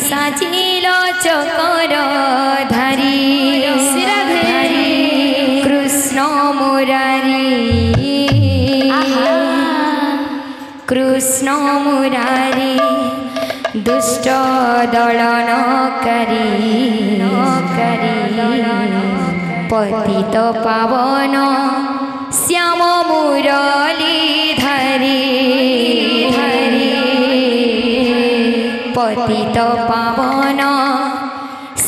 साजिल चकर धारी कृष्ण मुरारी कृष्ण मुरारी दुष्ट दलन करी पतित पावन श्याम मुरली धरी पतित पावन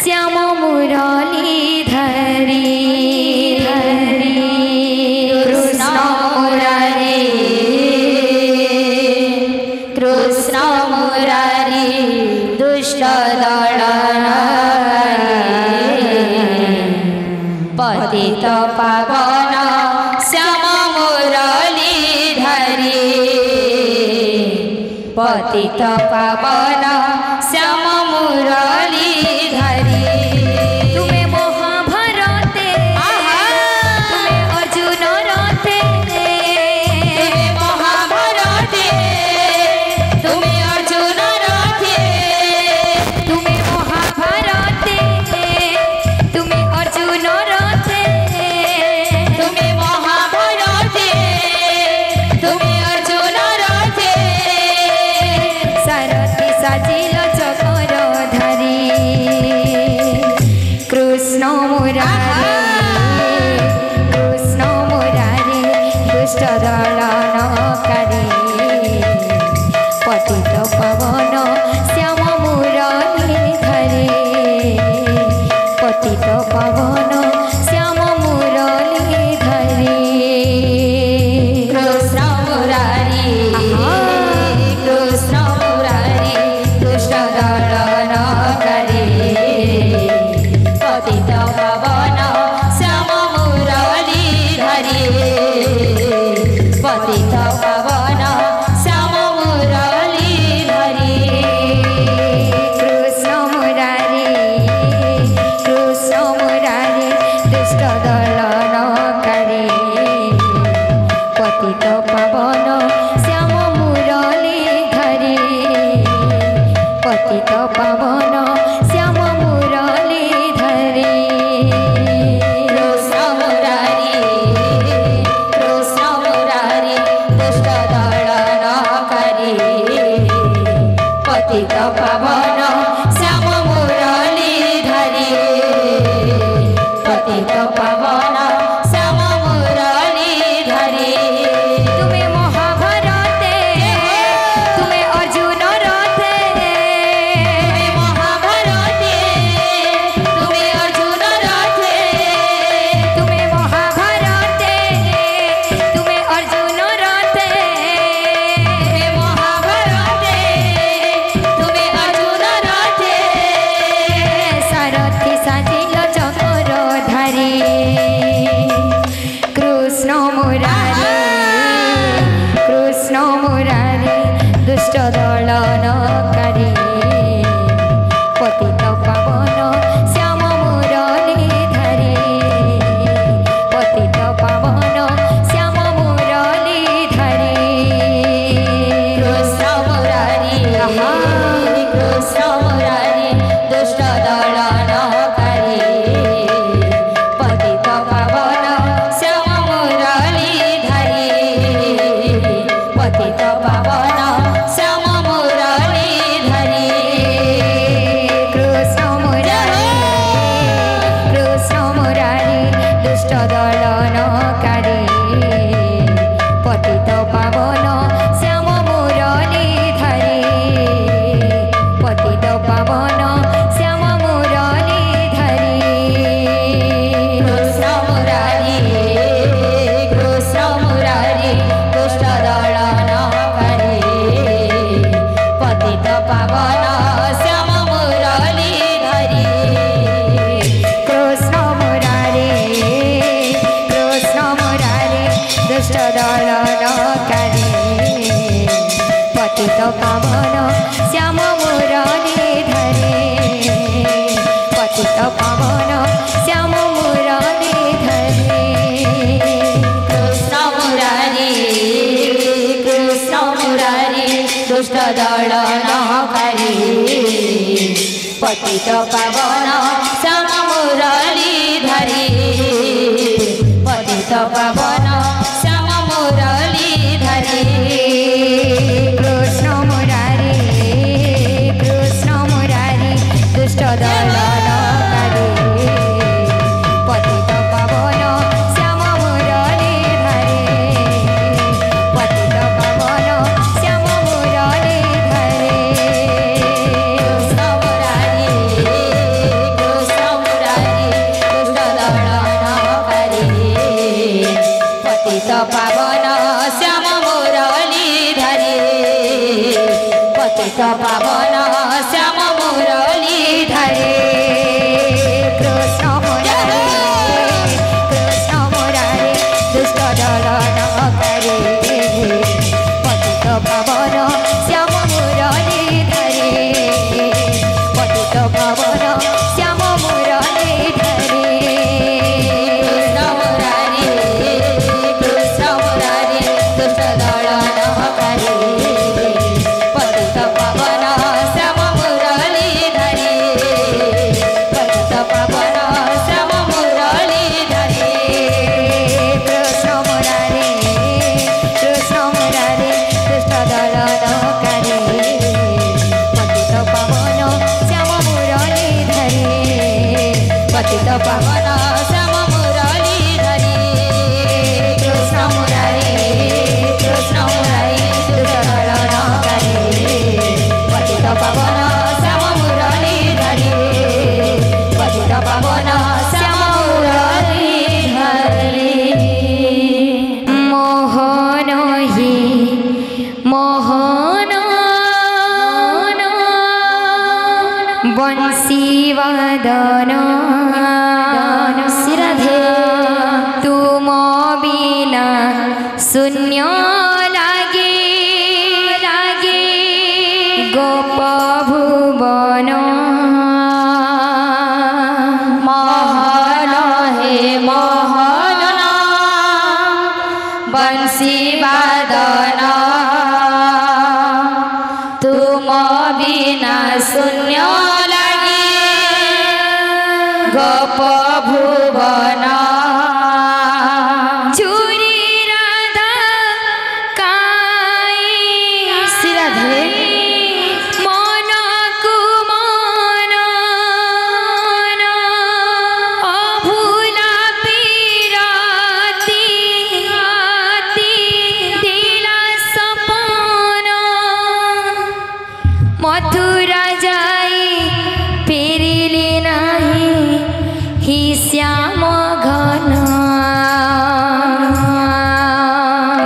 श्याम मुरली धरी कृष्ण मुरारी कृष्ण मुरारी दुष्ट दलन पतित पावन श्याम मुरली धरी पतित पावन श्याम मुरली धरी तुम्हें महाभारते तुम्हें अर्जुन रथे महाभारते तुम्हें अर्जुन रथे तुम्हें महाभारते तुम्हें अर्जुन रथे तुम्हें महाभारते तुम्हें अर्जुन रथे सारथी साजिल चकर धारी कृष्ण मुरारी कृष्ण मुरारी दुष्ट दलनकारी पतित पावन श्याम मुरली धरी पतित पावन श्याम मुरली धरी कृष्ण मुरारी कृष्ण मुरारी दुष्ट दलनकारी पतित पावन श्याम मुरली धरी पतित पावन श्याम मुरली धरी कृष्ण मुरारी दुष्ट दलनकारी पतित पावन श्याम मुरली धरी पतित पावन श्याम मुरली धरी कृष्ण मुरारी दुष्ट दलनकारी पतित पावन श्याम मुरली धरी पतित पावन श्याम मुरली धरी तुम्हें महाभारते तुम्हें अर्जुन रथे तुम्हें महाभारते तुम्हें अर्जुन रथे तुम्हें महाभारते तुम्हें अर्जुन रथे तुम्हें महाभारते तुम्हें अर्जुन रथे सारथी साजिल चकर धारी कृष्ण मुरारी दुष्ट दलनकारी पतित पावन श्याम मुरली धरी पतित पावन श्याम मुरली धरी कृष्ण मुरारी दुष्ट दलनकारी पतित पावन श्याम मुरली धरी पतित पावन श्याम मुरली धरी कृष्ण मुरारी दुष्ट दलनकारी पतित पावन श्याम मुरली धरी पतित पावन श्याम मुरली धरी कृष्ण मुरारी दुष्ट दलनकारी पतित पावन श्याम मुरली धरी कृष्ण मुरारी दुष्ट दलनकारी पतित पावन श्याम मुरली धरी पतित पावन श्याम मुरली धरी कृष्ण मुरारी दुष्ट दलनकारी पतित पावन श्याम मुरलीधरी पतित पावन श्याम मुरलीधरी कृष्ण मुरारी दुष्ट दलनकारी पतित पावन श्याम मुरलीधरी पतित पावन श्याम मुरलीधरी कृष्ण मुरारी दुष्ट दलनकारी पतित पावन श्याम मुरलीधरी पतित पावन श्याम मुरलीधरी कृष्ण मुरारी दुष्ट दलनकारी पतित पावन श्याम मुरलीधरी पतित पावन श्याम मुरलीधरी कृष्ण मुरारी दुष्ट दलनकारी पतित पावन श्याम मुरलीधरी पतित पावन श्याम मुरलीधरी कृष्ण मुरारी दुष्ट दलनकारी पतित पावन श्याम मुरलीधरी पतित पावन श्याम मुरलीधरी कृष्ण मुरारी दुष्ट दलनकारी पतित पावन श्याम मुरलीधरी पतित पावन श्याम मुरलीधरी मोहन हि मोहन बंशीवादन सिराधे तुम बिना शून्य लागे गोप भुवन मोहन हे मोहन बंशीवादन तुम बिना शून्य लागे गोप भुवन चूरी राधा काई सिराधे मन कुमन अभुला पीरती दिला सपन मथुरा जाई फेरिले नाही हि श्याम घन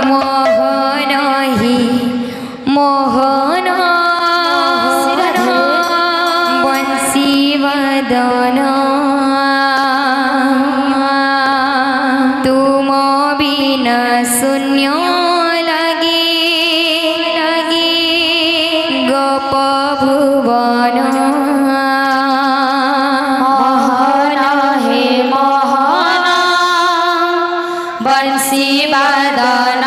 मोहन हि मोहन बंशीवदन तुम बिना शून्य लगे गोप भुवन मोहन हे मोहन बंशीवादन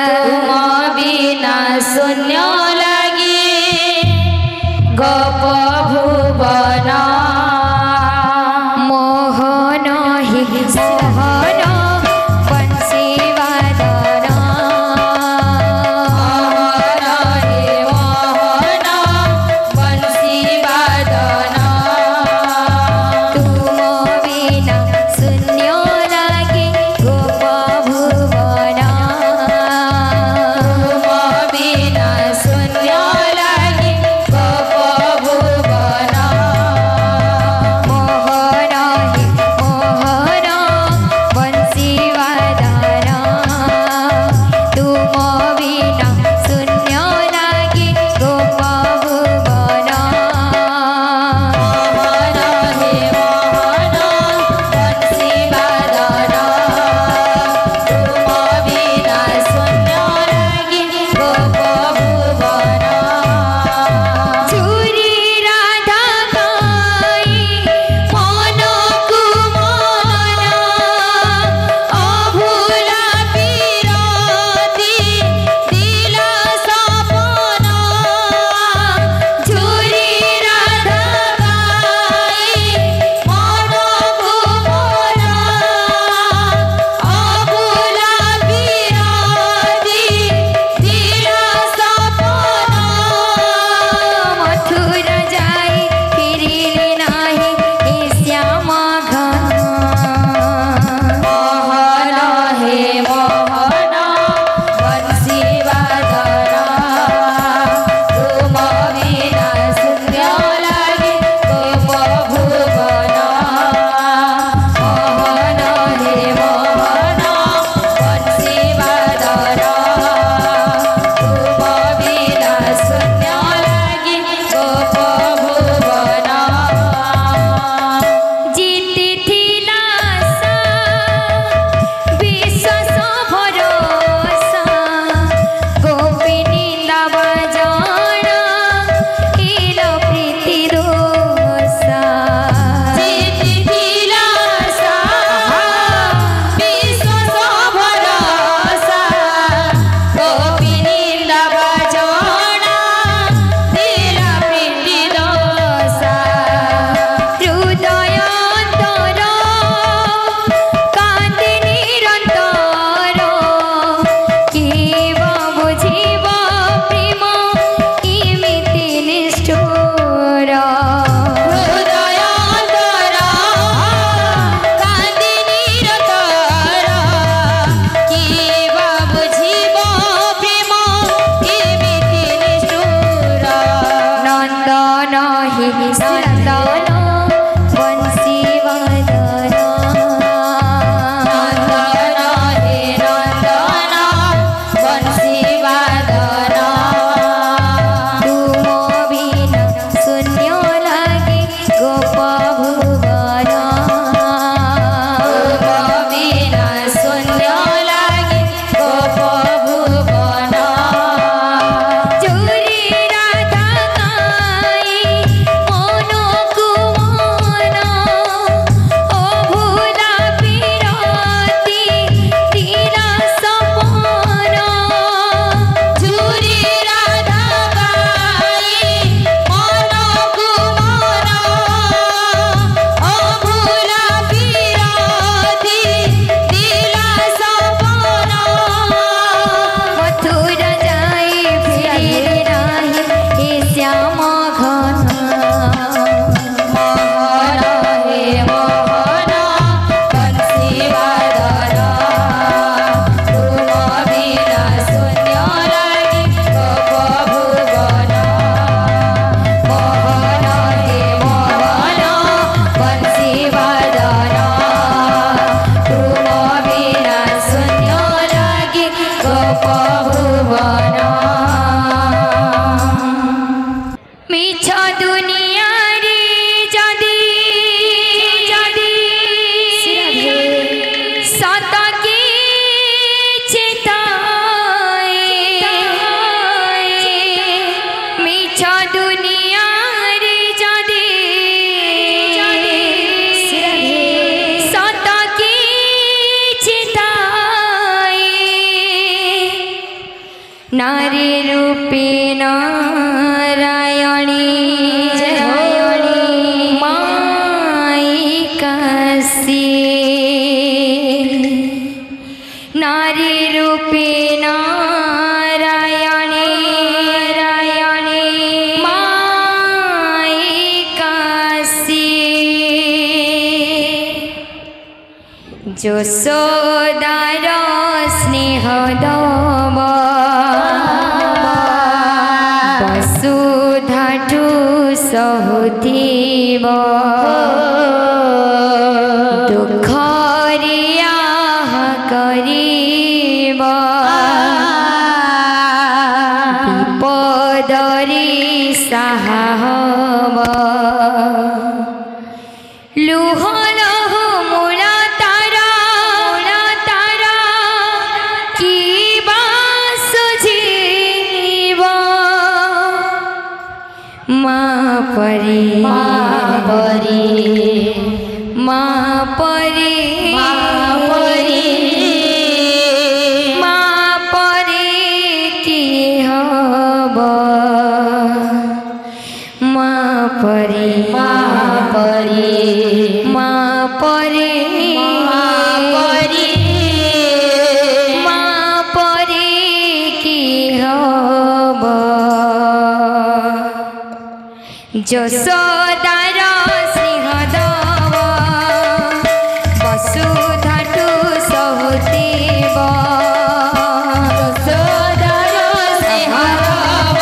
तुम बिना शून्य लगे गोप भुवन मोहन हि मोहन बंशीवादन मोहन हे मोहन बंशीवादन तुम बिना शून्य लागे गोप भुवन तुम बिना रूपे नारायणी माई काशी नारी रूपे नारायणी माई काशी যশোদার স্নেহ দব বসুধাঠু সহুথিব দুঃখরিয়া করিব বিপদরি সাহা হব লুহ परी माँ परी माँ परी माँ परी माँ परी की हब माँ परी माँ परी माँ परी माँ परी माँ परी की हब যশোদার সিংহ দব বসুধাঠু সহুথিব যশোদার সিংহ দব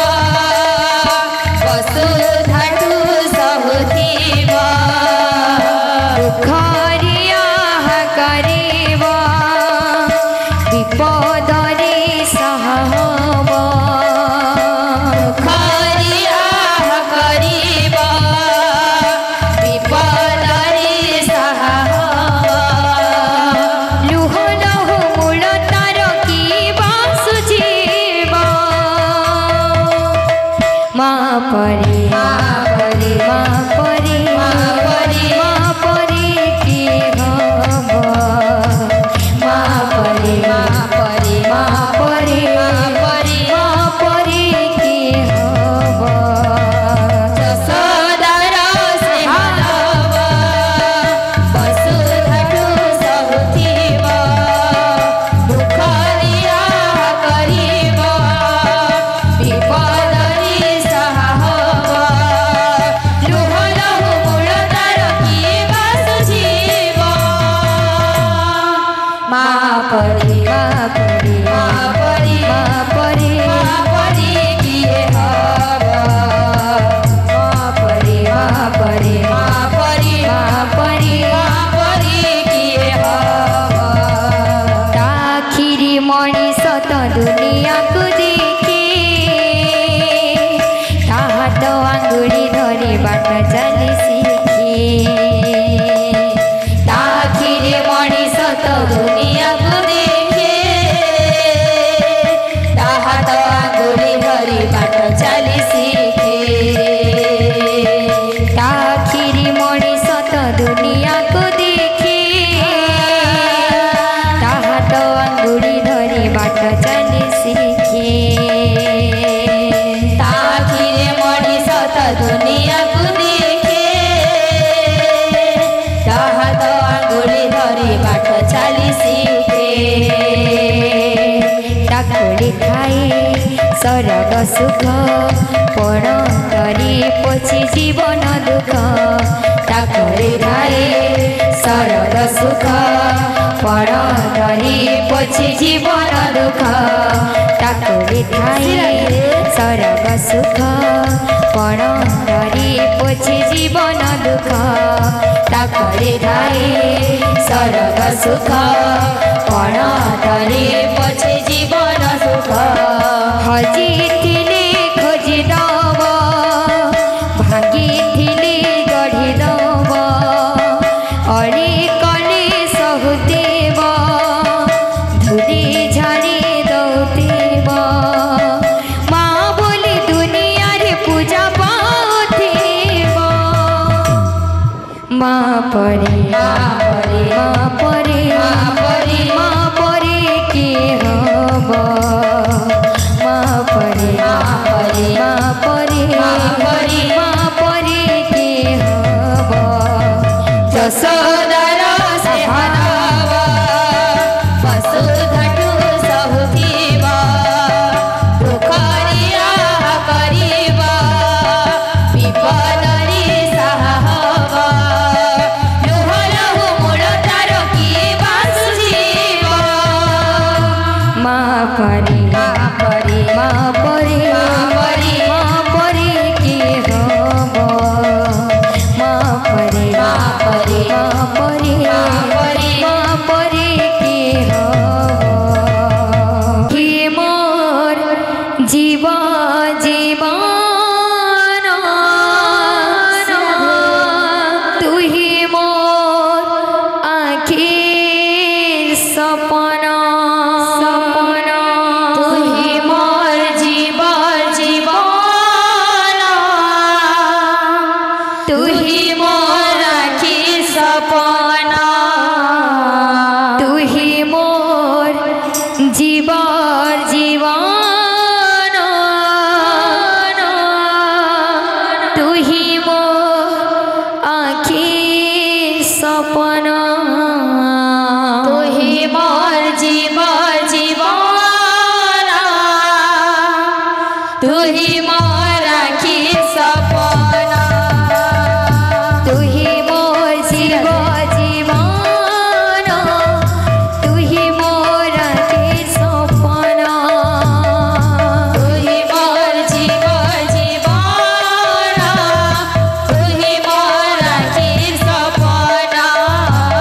বসুধাঠু সহুথিব দুঃখরিয়া করিব বিপদরে সাহা হব परी माँ परी माँ परी माँ परी माँ परी की हब माँ परी माँ परी माँ परी माँ परी माँ परी की हब যশোদার স্নেহ দব বসুধাঠু সহুথিব দুঃখরিয়া করিব বিপদরি परी माँ परी माँ परी माँ परी माँ परी किए हब माँ परी माँ परी माँ परी माँ परी माँ परी किए हब आखिरी मनीष तो दुनिया को देखे ता हाथ आंगुली धरी बाट चली सीखे आखिरी मनीष तो दुनिया को चली सीखे आखिरी मनीष तो दुनिया को देखे ताहा तो अंगुड़ी धरी बाट चली सीखे आखिरी मनीष तो दुनिया को देखे ताहा तो अंगुड़ी धरी बाट चली सीखे ताकुड़ी खाए सरग सुख पण करी पोछि जीवन दुख ताकरे खाए सरग सुख पण करी पोछि जीवन दुख ताकरे खाए सरग सुख पण करी पोछि जीवन दुख ताकरे खाए सरग सुख पण करी पोछि जीवन सुख हजिथिले खोजिदब भांगिथिले गढ़िदब अड़ी कले सहुदेव धूरी झाड़ी दौदेव माँ बोली दुनिया रे पूजा पाउथेब माँ परी माँ परी माँ परी माँ परी माँ परी की हब माँ परी माँ परी माँ परी किए हब जशोदार से हरावा वसुधनु सहुथिबा दुखरिया करिबा विपदरी साहबा लुहलहु मूल तार किए बासुजीवा माँ परी माँ परी माँ परी माँ परी माँ परी किए हब माँ परी माँ परी माँ परी माँ परी माँ परी किए हब कि मोर जीवा जीवन तू ही मोर आखिर सपना सपना तू ही मोर जीवा जीवन तू ही मोर आखिर सपना तू ही मोर जीवा जीवन तू ही मोर आखिर सपना तू ही मोर जीवा जीवन तू ही मोर आखिर सपना तू ही मोर जीवा जीवन तू ही मोर आखिर सपना तू ही मोर जीवा जीवन तू ही मोर आखिर सपना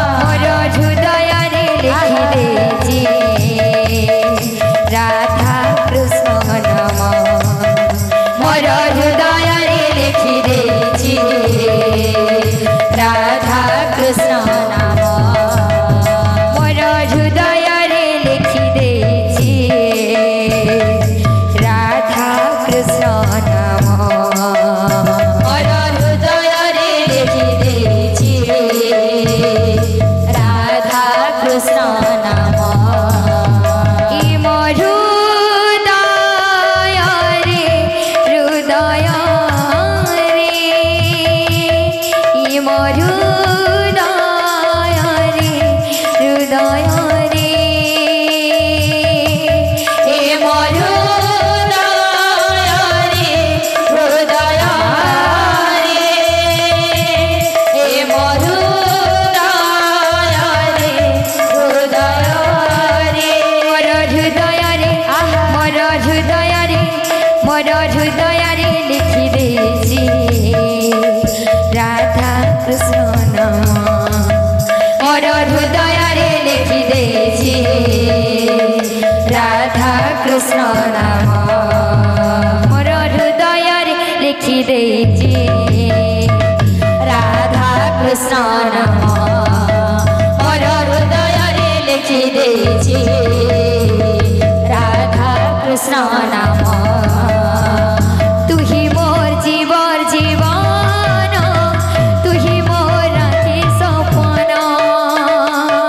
मोर हृदय रे लिखि देछि राधा कृष्ण नाम मोर हृदय रे लिखि देछि राधा कृष्ण नाम मोर हृदय रे लिखि देछि राधा कृष्ण नाम मोर हृदय रे लिखि देछि राधा कृष्ण नाम ई मोर हृदय रे ई मोर हृदय रे ए मोर हृदय रे ए मोर हृदय रे मोर हृदय रे मोर हृदय रे मोर हृदय रे लिखि देछि राधा कृष्ण नाम मोर हृदय रे लिखि देछि राधा कृष्ण नाम मोर हृदय रे लिखि देछि राधा कृष्ण नाम मोर हृदय रे लिखि देछि राधा कृष्ण नाम तू ही मोर जीवर जीवन तू ही मोर आखिर सपना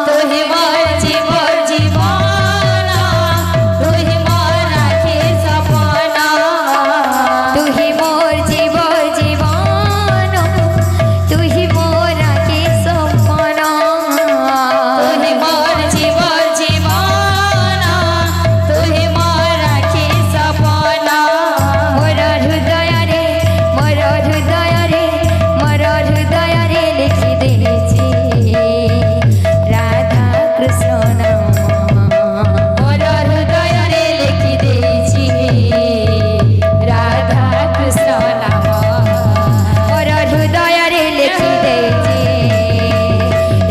तू ही मोर जीवर जीवन तू ही मोर आखिर सपना तू ही मोर जीवर जीवन तू ही मोर आखिर सपना तू ही मोर जीवर जीवन तू ही मोर आखिर सपना मोर हृदय रे मोर हृदय रे मोर हृदय रे लिखि देछि राधा कृष्ण नाम मोर हृदय रे लिखि देछि राधा कृष्ण नाम मोर हृदय रे लिखि देछि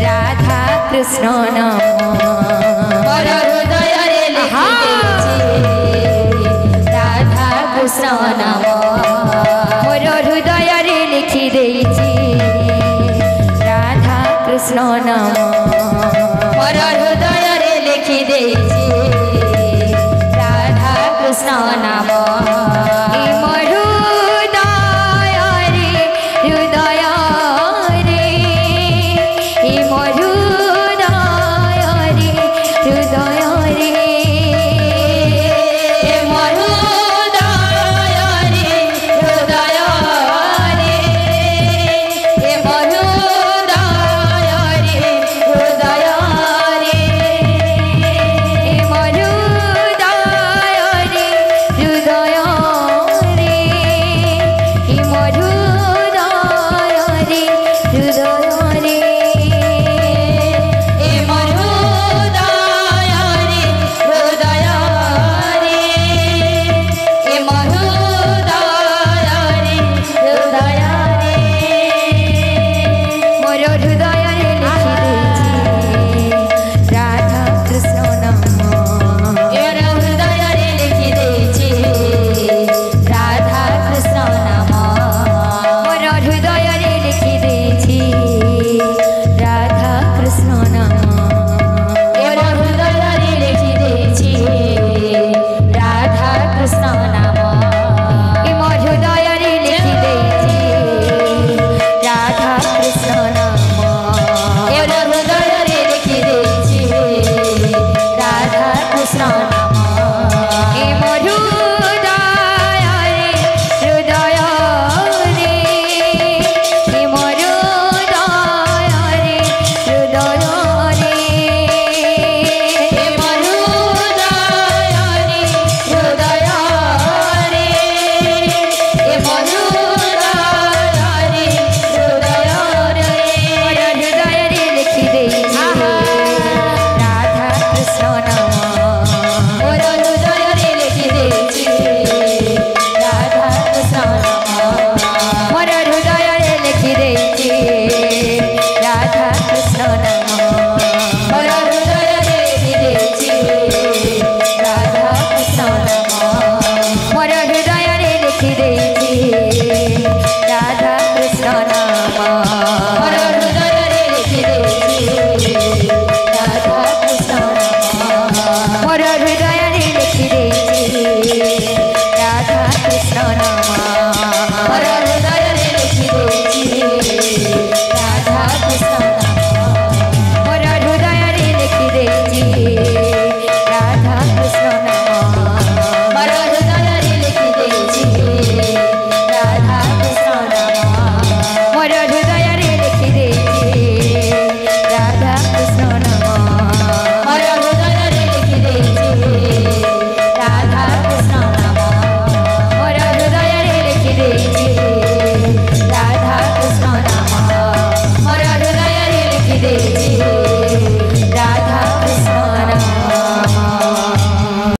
राधा कृष्ण नाम मोर हृदय रे लिखि देछि राधा कृष्ण नाम मोर हृदय रे लिखि देछि राधा कृष्ण नाम।